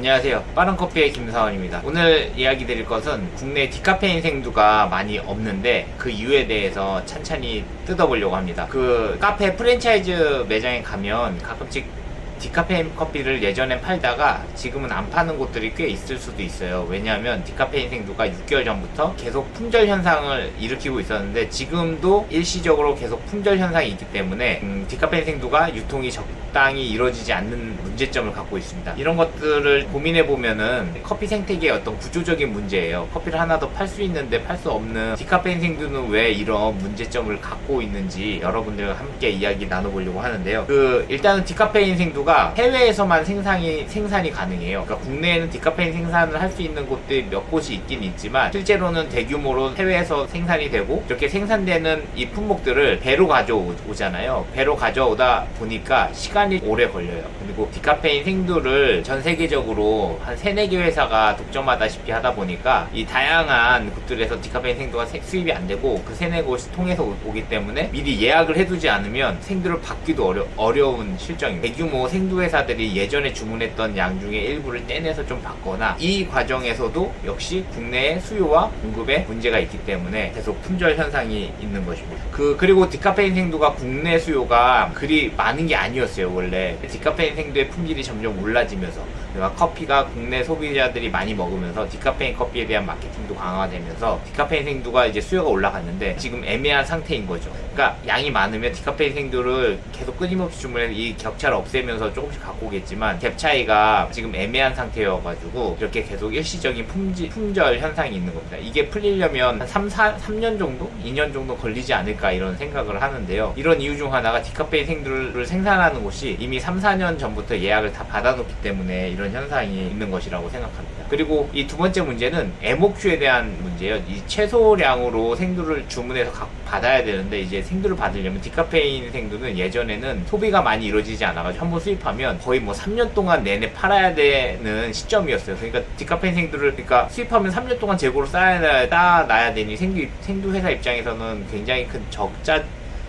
안녕하세요. 빠른커피의 김사원입니다. 오늘 이야기 드릴 것은 국내 디카페인 생두가 많이 없는데 그 이유에 대해서 찬찬히 뜯어보려고 합니다. 그 카페 프랜차이즈 매장에 가면 가끔씩 디카페인 커피를 예전엔 팔다가 지금은 안 파는 곳들이 꽤 있을 수도 있어요. 왜냐하면 디카페인 생두가 6개월 전부터 계속 품절 현상을 일으키고 있었는데 지금도 일시적으로 계속 품절 현상이 있기 때문에 디카페인 생두가 유통이 적당히 이루어지지 않는 문제점을 갖고 있습니다. 이런 것들을 고민해 보면은 커피 생태계의 어떤 구조적인 문제예요. 커피를 하나 더 팔 수 있는데 팔 수 없는 디카페인 생두는 왜 이런 문제점을 갖고 있는지 여러분들과 함께 이야기 나눠보려고 하는데요. 일단은 디카페인 생두 해외에서만 생산이 가능해요. 그러니까 국내에는 디카페인 생산을 할 수 있는 곳들이 몇 곳이 있긴 있지만 실제로는 대규모로 해외에서 생산이 되고 이렇게 생산되는 이 품목들을 배로 가져오잖아요. 배로 가져오다 보니까 시간이 오래 걸려요. 그리고 디카페인 생두를 전 세계적으로 한 3-4개 회사가 독점하다시피 하다 보니까 이 다양한 곳들에서 디카페인 생두가 수입이 안 되고 그 3-4 곳이 통해서 오기 때문에 미리 예약을 해두지 않으면 생두를 받기도 어려운 실정입니다. 대규모 생두 회사들이 예전에 주문했던 양 중에 일부를 떼내서 좀 받거나 이 과정에서도 역시 국내의 수요와 공급에 문제가 있기 때문에 계속 품절 현상이 있는 것입니다. 그리고 디카페인 생두가 국내 수요가 그리 많은 게 아니었어요. 원래 디카페인 생두의 품질이 점점 올라지면서 그러니까 커피가 국내 소비자들이 많이 먹으면서 디카페인 커피에 대한 마케팅도 강화되면서 디카페인 생두가 이제 수요가 올라갔는데 지금 애매한 상태인 거죠. 그러니까 양이 많으면 디카페인 생두를 계속 끊임없이 주문해서 이 격차를 없애면서 조금씩 갖고 오겠지만 갭 차이가 지금 애매한 상태여가지고 이렇게 계속 일시적인 품절 현상이 있는 겁니다. 이게 풀리려면 한 3년 정도? 2년 정도 걸리지 않을까 이런 생각을 하는데요. 이런 이유 중 하나가 디카페인 생두를 생산하는 곳이 이미 3-4년 전부터 예약을 다 받아놓기 때문에 이런 현상이 있는 것이라고 생각합니다. 그리고 이 두 번째 문제는 MOQ에 대한 문제예요. 이 최소량으로 생두를 주문해서 받아야 되는데 이제 생두를 받으려면 디카페인 생두는 예전에는 소비가 많이 이루어지지 않아가지고 한번 수입하면 거의 뭐 3년 동안 내내 팔아야 되는 시점이었어요. 그러니까 디카페인 생두를 수입하면 3년 동안 재고로 쌓아놔야 되니 생두 회사 입장에서는 굉장히 큰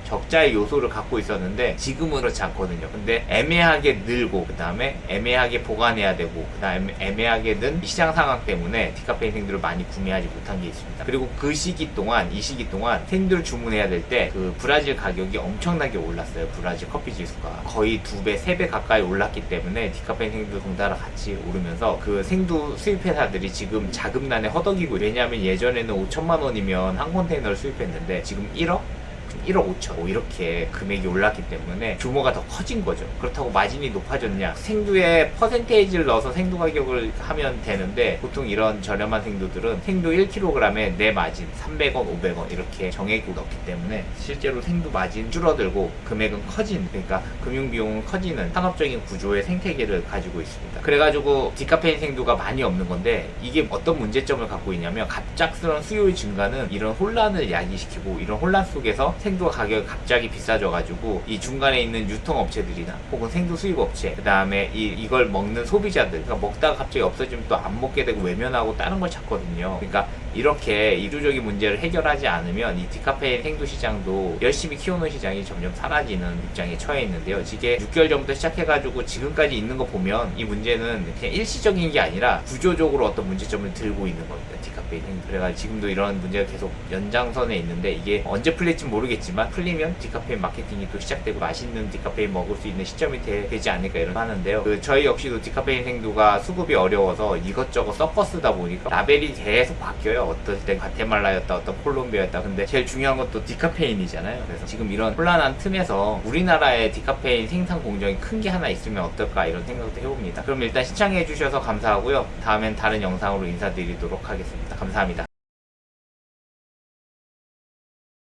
적자의 요소를 갖고 있었는데 지금은 그렇지 않거든요. 근데 애매하게 늘고 그 다음에 애매하게 보관해야 되고 그 다음에 애매하게 는 시장 상황 때문에 디카페인 생두를 많이 구매하지 못한 게 있습니다. 그리고 이 시기 동안 생두를 주문해야 될 때 그 브라질 가격이 엄청나게 올랐어요. 브라질 커피 지수가 거의 2배, 3배 가까이 올랐기 때문에 디카페인 생두 동달아 같이 오르면서 그 생두 수입 회사들이 지금 자금난에 허덕이고 왜냐하면 예전에는 5천만 원이면 한 컨테이너를 수입했는데 지금 1억 5천 이렇게 금액이 올랐기 때문에 규모가 더 커진 거죠. 그렇다고 마진이 높아졌냐? 생두에 퍼센테이지를 넣어서 생두 가격을 하면 되는데 보통 이런 저렴한 생두들은 생두 1kg에 내 마진 300원, 500원 이렇게 정액을 넣기 때문에 실제로 생두 마진 줄어들고 금액은 그러니까 금융비용은 커지는 상업적인 구조의 생태계를 가지고 있습니다. 그래가지고 디카페인 생두가 많이 없는 건데 이게 어떤 문제점을 갖고 있냐면 갑작스러운 수요의 증가는 이런 혼란을 야기시키고 이런 혼란 속에서 생두 가격이 갑자기 비싸져가지고 이 중간에 있는 유통업체들이나 혹은 생두 수입업체 그 다음에 이걸 먹는 소비자들 그러니까 먹다가 갑자기 없어지면 또 안 먹게 되고 외면하고 다른 걸 찾거든요. 그러니까 이렇게 이류적인 문제를 해결하지 않으면 이 디카페인 생두 시장도 열심히 키우는 시장이 점점 사라지는 입장에 처해 있는데요. 이게 6개월 전부터 시작해가지고 지금까지 있는 거 보면 이 문제는 그냥 일시적인 게 아니라 구조적으로 어떤 문제점을 들고 있는 겁니다. 디카페인 생두. 그래가지고 지금도 이런 문제가 계속 연장선에 있는데 이게 언제 풀릴지 모르겠지만 풀리면 디카페인 마케팅이 또 시작되고 맛있는 디카페인 먹을 수 있는 시점이 되지 않을까 이런 하는데요. 저희 역시도 디카페인 생두가 수급이 어려워서 이것저것 섞어 쓰다 보니까 라벨이 계속 바뀌어요. 어떨 때 과테말라였다 어떤 콜롬비아였다. 근데 제일 중요한 건 또 디카페인이잖아요. 그래서 지금 이런 혼란한 틈에서 우리나라에 디카페인 생산 공정이 큰 게 하나 있으면 어떨까 이런 생각도 해봅니다. 그럼 일단 시청해 주셔서 감사하고요. 다음엔 다른 영상으로 인사드리도록 하겠습니다. 감사합니다.